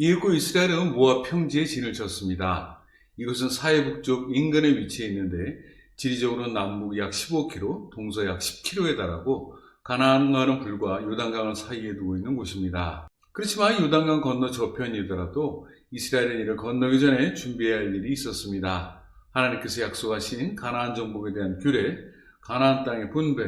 이윽고 이스라엘은 모압 평지에 진을 쳤습니다. 이곳은 사해북쪽 인근에 위치해 있는데 지리적으로 남북 약 15km, 동서 약 10km에 달하고 가나안과는 불과 요단강 사이에 두고 있는 곳입니다. 그렇지만 요단강 건너 저편이더라도 이스라엘은 이를 건너기 전에 준비해야 할 일이 있었습니다. 하나님께서 약속하신 가나안 정복에 대한 규례, 가나안 땅의 분배,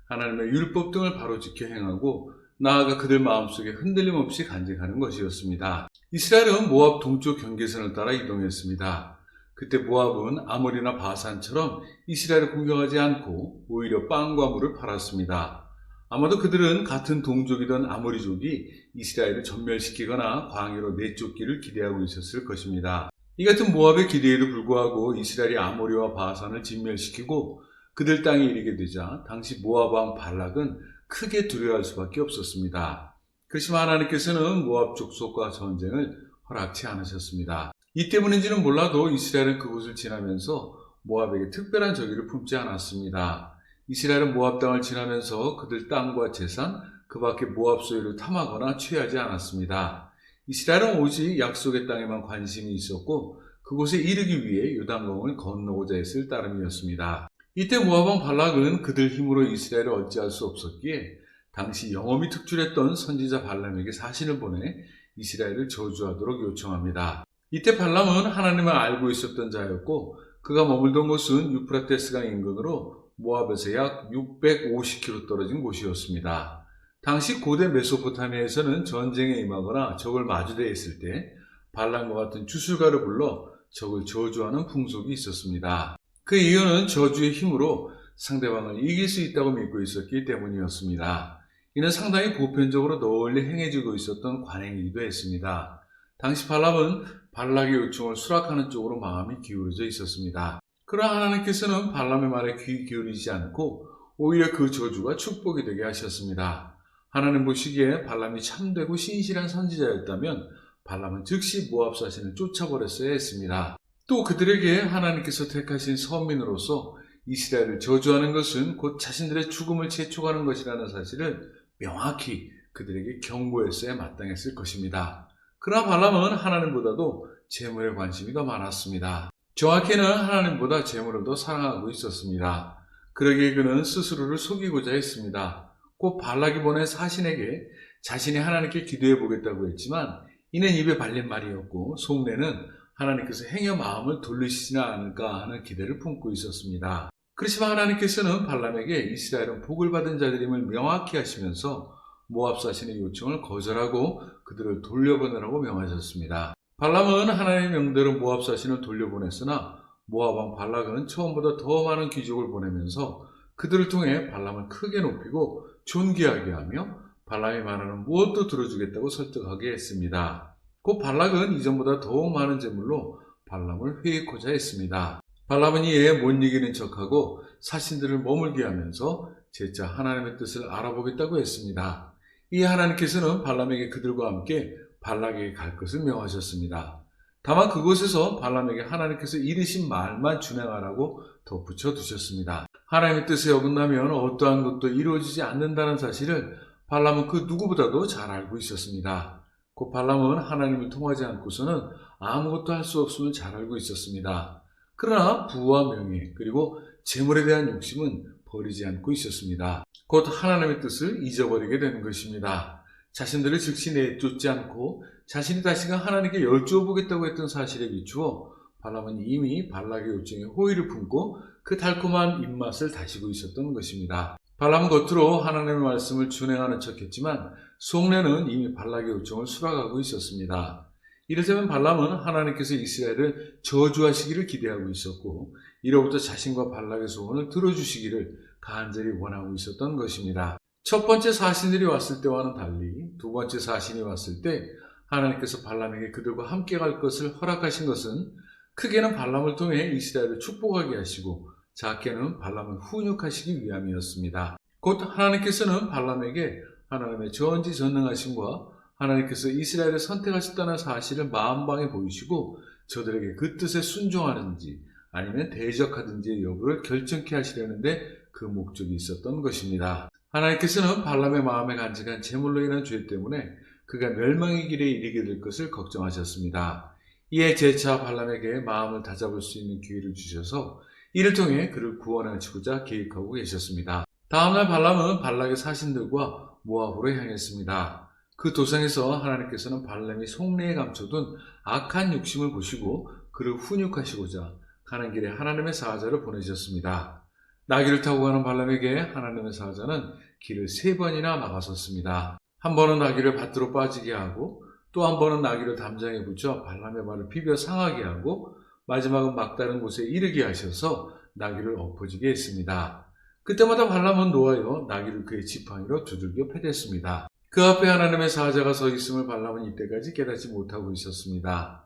하나님의 율법 등을 바로 지켜 행하고 나아가 그들 마음속에 흔들림 없이 간직하는 것이었습니다. 이스라엘은 모압 동쪽 경계선을 따라 이동했습니다. 그때 모압은 아모리나 바산처럼 이스라엘을 공격하지 않고 오히려 빵과 물을 팔았습니다. 아마도 그들은 같은 동족이던 아모리족이 이스라엘을 전멸시키거나 광야로 내쫓기를 기대하고 있었을 것입니다. 이 같은 모압의 기대에도 불구하고 이스라엘이 아모리와 바산을 진멸시키고 그들 땅에 이르게 되자 당시 모압 왕 발락은 크게 두려워할 수밖에 없었습니다. 그렇지만 하나님께서는 모압 족속과 전쟁을 허락치 않으셨습니다. 이 때문인지는 몰라도 이스라엘은 그곳을 지나면서 모압에게 특별한 적의를 품지 않았습니다. 이스라엘은 모압 땅을 지나면서 그들 땅과 재산, 그 밖에 모압 소유를 탐하거나 취하지 않았습니다. 이스라엘은 오직 약속의 땅에만 관심이 있었고 그곳에 이르기 위해 요단강을 건너고자 했을 따름이었습니다. 이때 모압 왕 발락은 그들 힘으로 이스라엘을 어찌할 수 없었기에 당시 영험이 특출했던 선지자 발람에게 사신을 보내 이스라엘을 저주하도록 요청합니다. 이때 발람은 하나님을 알고 있었던 자였고 그가 머물던 곳은 유프라테스강 인근으로 모압에서 약 650km 떨어진 곳이었습니다. 당시 고대 메소포타미아에서는 전쟁에 임하거나 적을 마주대에 있을 때 발람과 같은 주술가를 불러 적을 저주하는 풍속이 있었습니다. 그 이유는 저주의 힘으로 상대방을 이길 수 있다고 믿고 있었기 때문이었습니다. 이는 상당히 보편적으로 널리 행해지고 있었던 관행이기도 했습니다. 당시 발람은 발락의 요청을 수락하는 쪽으로 마음이 기울어져 있었습니다. 그러나 하나님께서는 발람의 말에 귀 기울이지 않고 오히려 그 저주가 축복이 되게 하셨습니다. 하나님 보시기에 발람이 참되고 신실한 선지자였다면 발람은 즉시 모압 사신을 쫓아버렸어야 했습니다. 또 그들에게 하나님께서 택하신 선민으로서 이스라엘을 저주하는 것은 곧 자신들의 죽음을 재촉하는 것이라는 사실을 명확히 그들에게 경고했어야 마땅했을 것입니다. 그러나 발람은 하나님보다도 재물에 관심이 더 많았습니다. 정확히는 하나님보다 재물을 더 사랑하고 있었습니다. 그러기에 그는 스스로를 속이고자 했습니다. 곧 발락이 보낸 사신에게 자신이 하나님께 기도해 보겠다고 했지만 이는 입에 발린 말이었고 속내는 하나님께서 행여 마음을 돌리시지는 않을까 하는 기대를 품고 있었습니다. 그렇지만 하나님께서는 발람에게 이스라엘은 복을 받은 자들임을 명확히 하시면서 모압 사신의 요청을 거절하고 그들을 돌려보내라고 명하셨습니다. 발람은 하나님의 명대로 모압 사신을 돌려보냈으나 모압 왕 발락은 처음보다 더 많은 귀족을 보내면서 그들을 통해 발람을 크게 높이고 존귀하게 하며 발람이 말하는 무엇도 들어주겠다고 설득하게 했습니다. 곧 발락은 이전보다 더욱 많은 재물로 발람을 회익하자 했습니다. 발람은 이에 못 이기는 척하고 사신들을 머물게 하면서 재차 하나님의 뜻을 알아보겠다고 했습니다. 이 하나님께서는 발람에게 그들과 함께 발락에게 갈 것을 명하셨습니다. 다만 그곳에서 발람에게 하나님께서 이르신 말만 준행하라고 덧붙여 두셨습니다. 하나님의 뜻에 어긋나면 어떠한 것도 이루어지지 않는다는 사실을 발람은 그 누구보다도 잘 알고 있었습니다. 곧 발람은 하나님을 통하지 않고서는 아무것도 할 수 없음을 잘 알고 있었습니다. 그러나 부와 명예 그리고 재물에 대한 욕심은 버리지 않고 있었습니다. 곧 하나님의 뜻을 잊어버리게 되는 것입니다. 자신들을 즉시 내쫓지 않고 자신이 다시금 하나님께 여쭈어 보겠다고 했던 사실에 비추어 발람은 이미 발락의 요청에 호의를 품고 그 달콤한 입맛을 다시고 있었던 것입니다. 발람은 겉으로 하나님의 말씀을 준행하는 척했지만 속내는 이미 발락의 요청을 수락하고 있었습니다. 이를테면 발람은 하나님께서 이스라엘을 저주하시기를 기대하고 있었고 이로부터 자신과 발락의 소원을 들어주시기를 간절히 원하고 있었던 것입니다. 첫 번째 사신들이 왔을 때와는 달리 두 번째 사신이 왔을 때 하나님께서 발람에게 그들과 함께 갈 것을 허락하신 것은 크게는 발람을 통해 이스라엘을 축복하게 하시고 작게는 발람을 훈육하시기 위함이었습니다. 곧 하나님께서는 발람에게 하나님의 전지전능하심과 하나님께서 이스라엘을 선택하셨다는 사실을 마음방에 보이시고 저들에게 그 뜻에 순종하는지 아니면 대적하든지의 여부를 결정케 하시려는데 그 목적이 있었던 것입니다. 하나님께서는 발람의 마음에 간직한 재물로 인한 죄 때문에 그가 멸망의 길에 이르게 될 것을 걱정하셨습니다. 이에 재차 발람에게 마음을 다잡을 수 있는 기회를 주셔서 이를 통해 그를 구원하시고자 계획하고 계셨습니다. 다음날 발람은 발락의 사신들과 모압으로 향했습니다. 그 도상에서 하나님께서는 발람이 속내에 감춰둔 악한 욕심을 보시고 그를 훈육하시고자 가는 길에 하나님의 사자를 보내셨습니다. 나귀를 타고 가는 발람에게 하나님의 사자는 길을 3번이나 막아섰습니다. 한 번은 나귀를 밭으로 빠지게 하고 또 한 번은 나귀를 담장에 붙여 발람의 발을 비벼 상하게 하고 마지막은 막다른 곳에 이르게 하셔서 나귀를 엎어지게 했습니다. 그때마다 발람은 노하여 나귀를 그의 지팡이로 두들겨 패댔습니다. 그 앞에 하나님의 사자가 서 있음을 발람은 이때까지 깨닫지 못하고 있었습니다.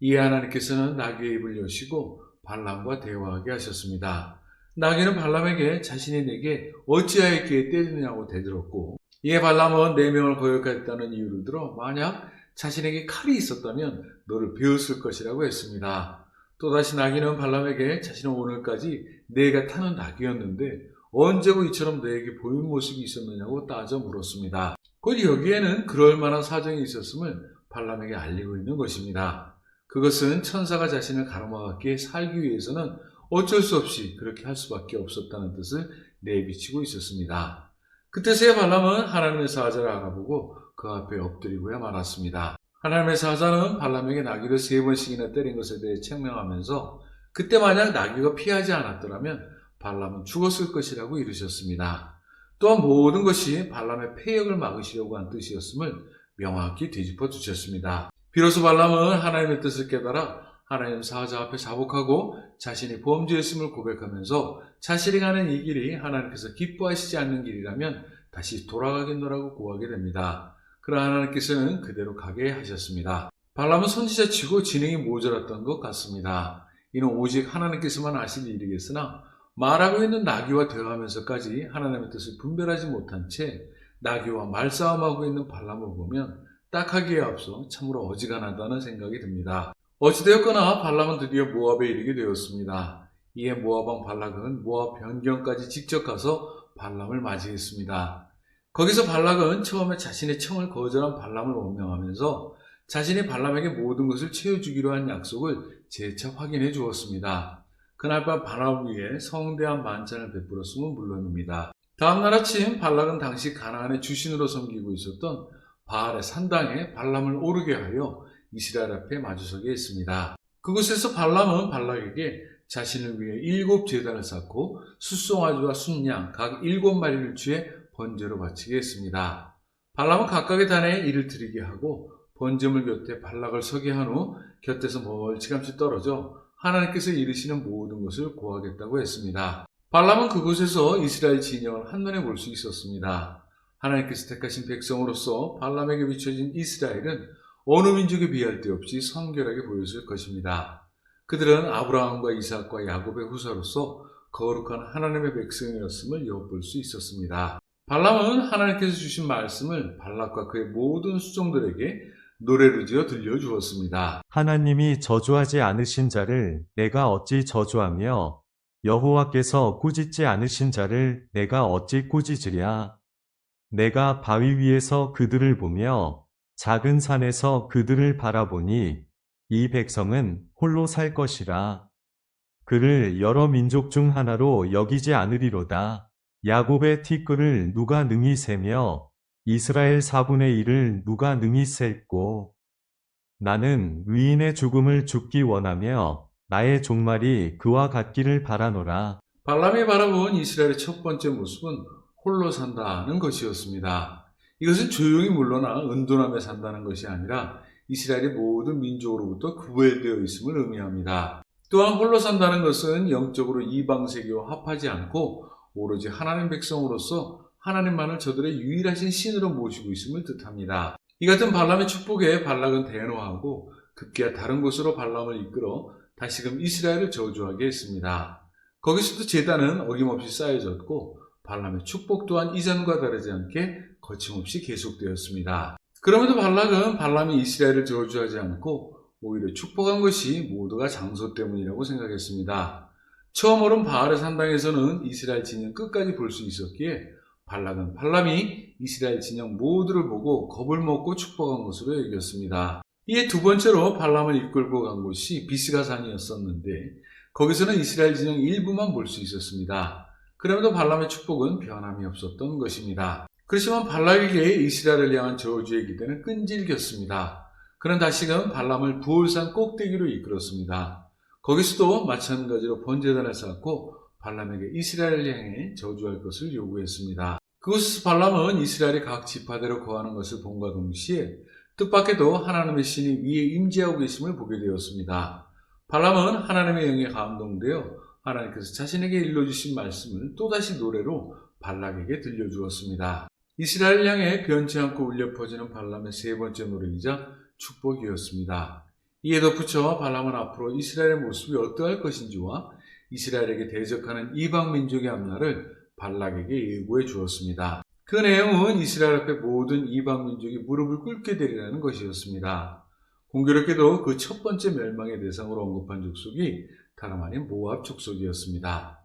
이에 하나님께서는 나귀의 입을 여시고 발람과 대화하게 하셨습니다. 나귀는 발람에게 자신이 내게 어찌하였기에 때리느냐고 대들었고, 이에 발람은 4명을 거역했다는 이유를 들어 만약 자신에게 칼이 있었다면 너를 베었을 것이라고 했습니다. 또다시 나귀는 발람에게 자신은 오늘까지 내가 타는 나귀였는데 언제고 이처럼 너에게 보인 모습이 있었느냐고 따져 물었습니다. 곧 여기에는 그럴 만한 사정이 있었음을 발람에게 알리고 있는 것입니다. 그것은 천사가 자신을 가로막기에 살기 위해서는 어쩔 수 없이 그렇게 할 수밖에 없었다는 뜻을 내비치고 있었습니다. 그때서야 발람은 하나님의 사자를 알아보고 그 앞에 엎드리고야 말았습니다. 하나님의 사자는 발람에게 나귀를 3번씩이나 때린 것에 대해 책명하면서 그때 만약 나귀가 피하지 않았더라면 발람은 죽었을 것이라고 이르셨습니다. 또한 모든 것이 발람의 패역을 막으시려고 한 뜻이었음을 명확히 뒤집어 주셨습니다. 비로소 발람은 하나님의 뜻을 깨달아 하나님 사자 앞에 자복하고 자신이 범죄했음을 고백하면서 자신이 가는 이 길이 하나님께서 기뻐하시지 않는 길이라면 다시 돌아가겠노라고 고하게 됩니다. 그러나 하나님께서는 그대로 가게 하셨습니다. 발람은 선지자치고 지능이 모자랐던 것 같습니다. 이는 오직 하나님께서만 아실 일이겠으나 말하고 있는 나귀와 대화하면서까지 하나님의 뜻을 분별하지 못한 채 나귀와 말싸움하고 있는 발람을 보면 딱하기에 앞서 참으로 어지간하다는 생각이 듭니다. 어찌되었거나 발람은 드디어 모압에 이르게 되었습니다. 이에 모압 왕 발락은 모압 변경까지 직접 가서 발람을 맞이했습니다. 거기서 발락은 처음에 자신의 청을 거절한 발람을 원망하면서 자신이 발람에게 모든 것을 채워주기로 한 약속을 재차 확인해 주었습니다. 그날 밤 발람을 위해 성대한 만찬을 베풀었음은 물론입니다. 다음날 아침 발락은 당시 가나안의 주신으로 섬기고 있었던 바알의 산당에 발람을 오르게 하여 이스라엘 앞에 마주서게 했습니다. 그곳에서 발람은 발락에게 자신을 위해 7제단을 쌓고 숫송아지와 순양 각 7마리를 취해 번제로 바치게 했습니다. 발람은 각각의 단에 이를 드리게 하고 번제물 곁에 발락을 서게 한 후 곁에서 멀찌감치 떨어져 하나님께서 이르시는 모든 것을 고하겠다고 했습니다. 발람은 그곳에서 이스라엘 진영을 한눈에 볼 수 있었습니다. 하나님께서 택하신 백성으로서 발람에게 비춰진 이스라엘은 어느 민족에 비할 데 없이 성결하게 보였을 것입니다. 그들은 아브라함과 이삭과 야곱의 후사로서 거룩한 하나님의 백성이었음을 엿볼 수 있었습니다. 발람은 하나님께서 주신 말씀을 발락과 그의 모든 수종들에게 노래로 지어 들려주었습니다. 하나님이 저주하지 않으신 자를 내가 어찌 저주하며 여호와께서 꾸짖지 않으신 자를 내가 어찌 꾸짖으랴. 내가 바위 위에서 그들을 보며 작은 산에서 그들을 바라보니 이 백성은 홀로 살 것이라. 그를 여러 민족 중 하나로 여기지 않으리로다. 야곱의 티끌을 누가 능히 세며 이스라엘 4분의 1을 누가 능히 셀고. 나는 의인의 죽음을 죽기 원하며 나의 종말이 그와 같기를 바라노라. 발람이 바라본 이스라엘의 첫 번째 모습은 홀로 산다는 것이었습니다. 이것은 조용히 물러나 은둔하며 산다는 것이 아니라 이스라엘의 모든 민족으로부터 구별되어 있음을 의미합니다. 또한 홀로 산다는 것은 영적으로 이방 세계와 합하지 않고 오로지 하나님 백성으로서 하나님만을 저들의 유일하신 신으로 모시고 있음을 뜻합니다. 이 같은 발람의 축복에 발락은 대노하고 급기야 다른 곳으로 발람을 이끌어 다시금 이스라엘을 저주하게 했습니다. 거기서도 제단은 어김없이 쌓여졌고 발람의 축복 또한 이전과 다르지 않게 거침없이 계속되었습니다. 그럼에도 발락은 발람이 이스라엘을 저주하지 않고 오히려 축복한 것이 모두가 장소 때문이라고 생각했습니다. 처음 오른 바알의 산당에서는 이스라엘 진영 끝까지 볼 수 있었기에 발락은 발람이 이스라엘 진영 모두를 보고 겁을 먹고 축복한 것으로 여겼습니다. 이에 두 번째로 발람을 이끌고 간 곳이 비스가산이었었는데 거기서는 이스라엘 진영 일부만 볼 수 있었습니다. 그럼에도 발람의 축복은 변함이 없었던 것입니다. 그렇지만 발락에게 이스라엘을 향한 저주의 기대는 끈질겼습니다. 그는 다시금 발람을 부올산 꼭대기로 이끌었습니다. 거기서도 마찬가지로 번제단을 쌓고 발람에게 이스라엘을 향해 저주할 것을 요구했습니다. 그곳에서 발람은 이스라엘이 각 지파대로 거하는 것을 본과 동시에 뜻밖에도 하나님의 신이 위에 임재하고 계심을 보게 되었습니다. 발람은 하나님의 영에 감동되어 하나님께서 자신에게 일러주신 말씀을 또다시 노래로 발락에게 들려주었습니다. 이스라엘을 향해 변치 않고 울려 퍼지는 발람의 세 번째 노래이자 축복이었습니다. 이에 덧붙여 발람은 앞으로 이스라엘의 모습이 어떠할 것인지와 이스라엘에게 대적하는 이방 민족의 앞날을 발락에게 예고해 주었습니다. 그 내용은 이스라엘 앞에 모든 이방 민족이 무릎을 꿇게 되리라는 것이었습니다. 공교롭게도 그 첫 번째 멸망의 대상으로 언급한 족속이 다름 아닌 모압 족속이었습니다.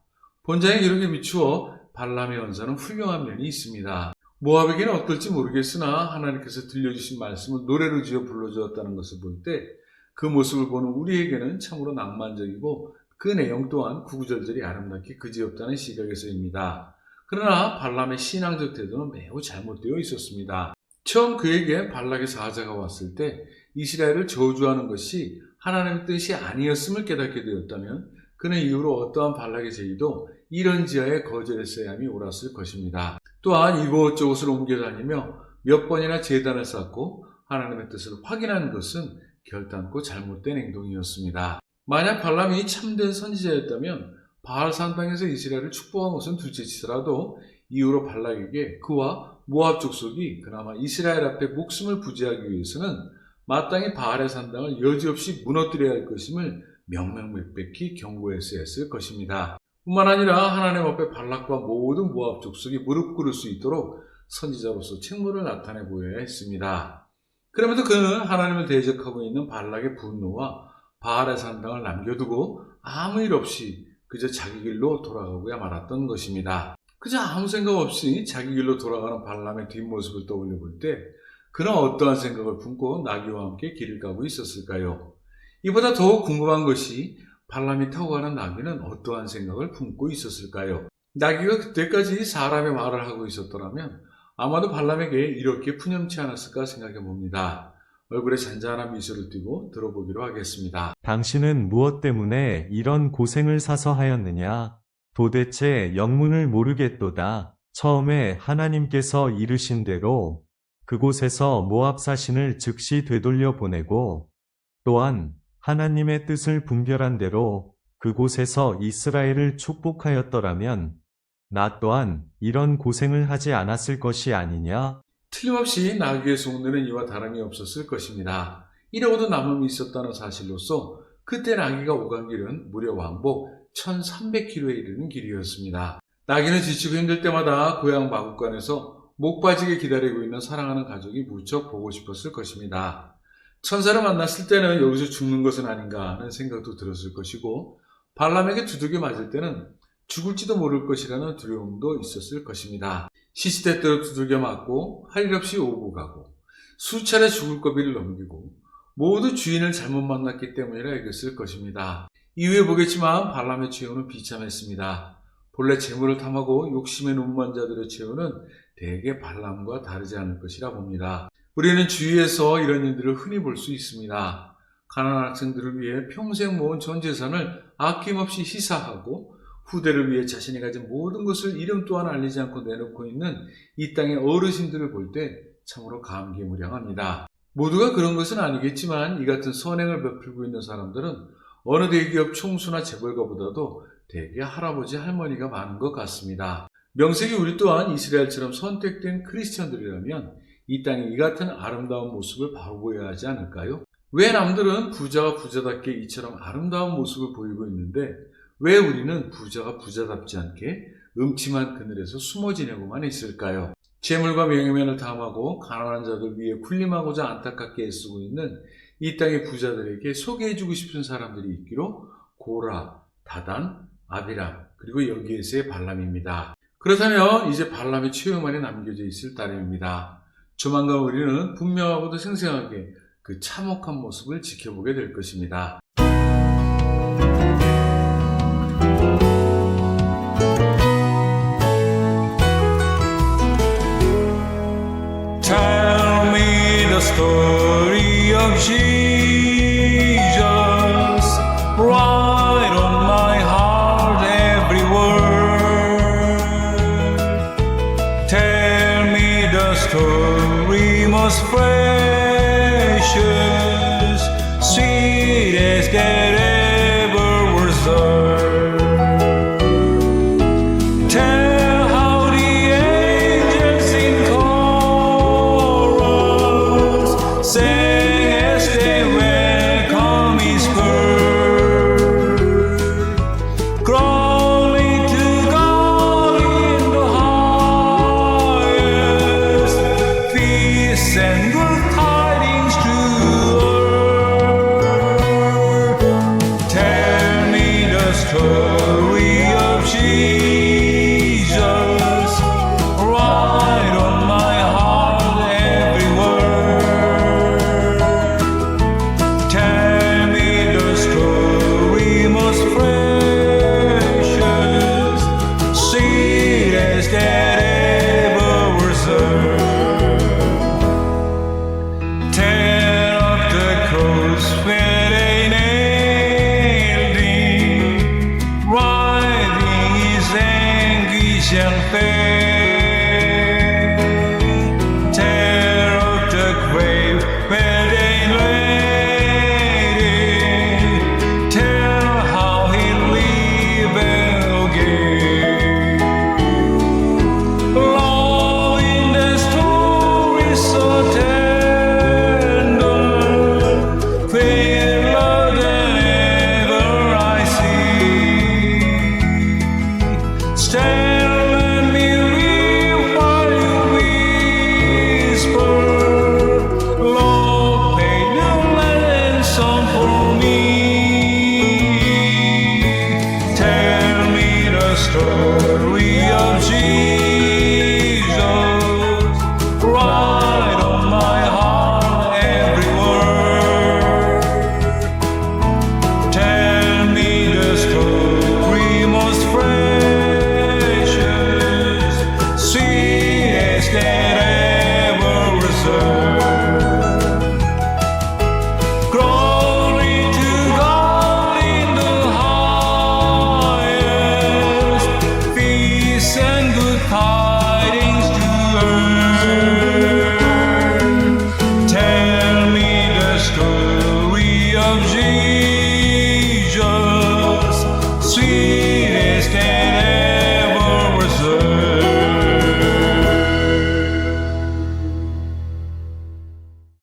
본장의 기록에 비추어 발람의 언사는 훌륭한 면이 있습니다. 모압에게는 어떨지 모르겠으나 하나님께서 들려주신 말씀을 노래로 지어 불러주었다는 것을 볼 때 그 모습을 보는 우리에게는 참으로 낭만적이고 그 내용 또한 구구절절이 아름답게 그지없다는 시각에서입니다. 그러나 발람의 신앙적 태도는 매우 잘못되어 있었습니다. 처음 그에게 발락의 사자가 왔을 때 이스라엘을 저주하는 것이 하나님의 뜻이 아니었음을 깨닫게 되었다면 그는 이후로 어떠한 발락의 제의도 이런 지하에 거절했어야 함이 옳았을 것입니다. 또한 이곳저곳을 옮겨다니며 몇 번이나 제단을 쌓고 하나님의 뜻을 확인하는 것은 결단코 잘못된 행동이었습니다. 만약 발람이 참된 선지자였다면 바알 산당에서 이스라엘을 축복한 것은 둘째치더라도 이후로 발락에게 그와 모압 족속이 그나마 이스라엘 앞에 목숨을 부지하기 위해서는 마땅히 바알의 산당을 여지없이 무너뜨려야 할 것임을 명명백백히 경고했어야 했을 것입니다. 뿐만 아니라 하나님 앞에 발락과 모든 모압 족속이 무릎 꿇을 수 있도록 선지자로서 책무를 나타내 보여야 했습니다. 그럼에도 그는 하나님을 대적하고 있는 발락의 분노와 바알의 산당을 남겨두고 아무 일 없이 그저 자기 길로 돌아가고야 말았던 것입니다. 그저 아무 생각 없이 자기 길로 돌아가는 발람의 뒷모습을 떠올려 볼 때 그는 어떠한 생각을 품고 나귀와 함께 길을 가고 있었을까요? 이보다 더욱 궁금한 것이 발람이 타고 가는 나귀는 어떠한 생각을 품고 있었을까요? 나귀가 그때까지 사람의 말을 하고 있었더라면 아마도 발람에게 이렇게 푸념치 않았을까 생각해 봅니다. 얼굴에 잔잔한 미소를 띠고 들어보기로 하겠습니다. 당신은 무엇 때문에 이런 고생을 사서 하였느냐? 도대체 영문을 모르겠도다. 처음에 하나님께서 이르신 대로 그곳에서 모압 사신을 즉시 되돌려 보내고 또한 하나님의 뜻을 분별한 대로 그곳에서 이스라엘을 축복하였더라면 나 또한 이런 고생을 하지 않았을 것이 아니냐? 틀림없이 나귀의 속내는 이와 다름이 없었을 것입니다. 이러고도 남음이 있었다는 사실로서 그때 나귀가 오간 길은 무려 왕복 1300km에 이르는 길이었습니다. 나귀는 지치고 힘들 때마다 고향 마국간에서 목 빠지게 기다리고 있는 사랑하는 가족이 무척 보고 싶었을 것입니다. 천사를 만났을 때는 여기서 죽는 것은 아닌가 하는 생각도 들었을 것이고 발람에게 두들겨 맞을 때는 죽을지도 모를 것이라는 두려움도 있었을 것입니다. 시시때때로 두들겨 맞고 할 일 없이 오고 가고 수차례 죽을 고비를 넘기고 모두 주인을 잘못 만났기 때문이라 여겼을 것입니다. 이후에 보겠지만 발람의 최후는 비참했습니다. 본래 재물을 탐하고 욕심에 눈먼 자들의 최후는 대개 발람과 다르지 않을 것이라 봅니다. 우리는 주위에서 이런 일들을 흔히 볼 수 있습니다. 가난한 학생들을 위해 평생 모은 전 재산을 아낌없이 희사하고 후대를 위해 자신이 가진 모든 것을 이름 또한 알리지 않고 내놓고 있는 이 땅의 어르신들을 볼 때 참으로 감개무량합니다. 모두가 그런 것은 아니겠지만 이 같은 선행을 베풀고 있는 사람들은 어느 대기업 총수나 재벌가보다도 대개 할아버지 할머니가 많은 것 같습니다. 명색이 우리 또한 이스라엘처럼 선택된 크리스천들이라면 이 땅에 이 같은 아름다운 모습을 바로 보여야 하지 않을까요? 왜 남들은 부자가 부자답게 이처럼 아름다운 모습을 보이고 있는데 왜 우리는 부자가 부자답지 않게 음침한 그늘에서 숨어 지내고만 있을까요? 재물과 명예면을 탐하고 가난한 자들 위해 군림하고자 안타깝게 애쓰고 있는 이 땅의 부자들에게 소개해주고 싶은 사람들이 있기로 고라, 다단, 아비람, 그리고 여기에서의 발람입니다. 그렇다면 이제 발람의 최후만이 남겨져 있을 따름입니다. 조만간 우리는 분명하고도 생생하게 그 참혹한 모습을 지켜보게 될 것입니다. Tell me the story of Jesus, write on my heart every word. Tell me the story most precious, sweetest that ever was heard. Tell how the angels in chorus sang as they welcome His birth. Glory to God in the highest, peace and good tidings to earth. Tell me the story of Jesus, write on my heart every word. Tell me the story most precious, sweetest that ever was heard. Tell of the cross where they nailed Him, writhing His anguish and pain. Tell of the grave where they laid Him, tell how He lived again. Love in the story so tender, fairer than ever I see. Stand and believe while you whisper, Lord, pay the ransom for me. Tell me the story of Jesus.